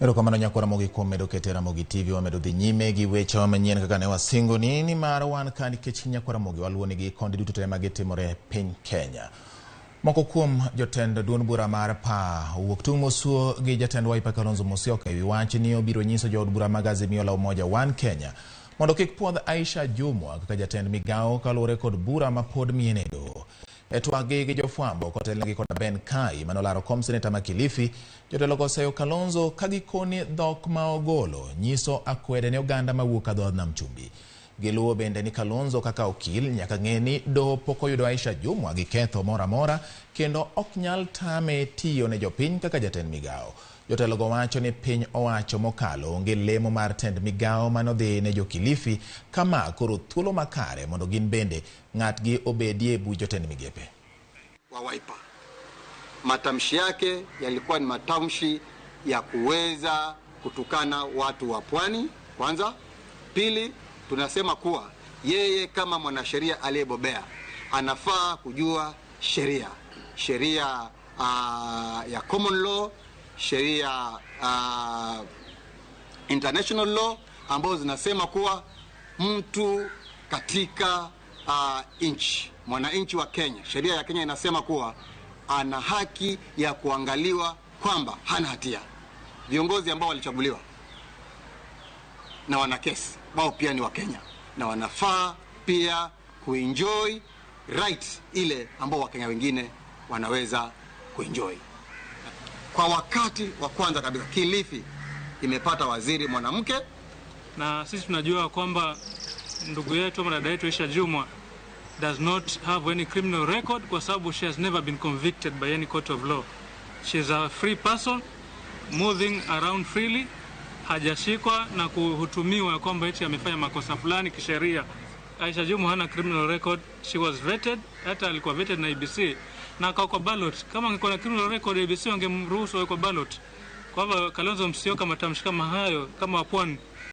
Erokamano nyako Ramogi kuom medo kete Ramogi TV wamedo dhi nyime gi weche manyien kaka ne wasingo ni mar wan ka nikech nyako Ramogi waluoni gi konde duto te magitimore piny Kenya. Moko kuom jotend duond bura mar PAA owuok tung' mosuo gi jatend Wiper Kalonzo Musyoka ewi wach ni obiro nyiso jood bura mag Azimio la Umoja One Kenya mondo kik puodh Aisha Jumwa kaka jatend migao kaluwore kod bura ma pod mien e doho. Etwagi gi jofwambo kotelnegi kod Ben Kai manolaro kom seneta ma Kilifi, jotelo oseyo Kalonzo kagikoni dhok ma ogolo nyiso akwede ne oganda mawuok adhood nam chumbi. Giluwo bende ni Kalonzo kaka okil nyaka ng'eni doho pok oyudo Aisha Jumwa gi ketho mora mora kendo ok nyal tame tiyo ne jopiny kaka jatend migao. Jotelo go wacho ni piny owacho mokalo onge lemo mar tend migao manodhi ne jo Kilifi kama koro thuolo makare mondo gin bende ng'atgi obedie bu jotend migepe. Wa Wiper. Matamshi yake yalikuwa ni matamshi ya kuweza kutukana watu wa pwani kwanza. Pili, tunasema kuwa yeye kama mwanasheria aliyebobea anafaa kujua sheria ya common law, sheria international law ambazo zinasema kuwa mtu katika mwananchi wa Kenya, sheria ya Kenya inasema kuwa ana haki ya kuangaliwa kwamba hana hatia. Viongozi ambao walichaguliwa na wana kesi wao pia ni wa Kenya na wanafaa pia kuenjoy right ile ambao Wakenya wengine wanaweza kuenjoy. Kwa wakati wa kwanza kabisa Kilifi imepata waziri mwanamke, na sisi tunajua kwamba ndugu yetu ama dada yetu Aisha Jumwa does not have any criminal record kwa sababu she has never been convicted by any court of law. She is a free person moving around freely. Hajashikwa na kuhutumiwa kwamba eti amefanya makosa fulani kisheria. Aisha Jumwa hana criminal record. She was vetted, hata alikuwa vetted na IBC na kwa ballot. Kama angekuwa na criminal record IBC wangemruhusu kwa ballot. Kwa hivyo Kalonzo Musyoka matamshi kama hayo kama wapwani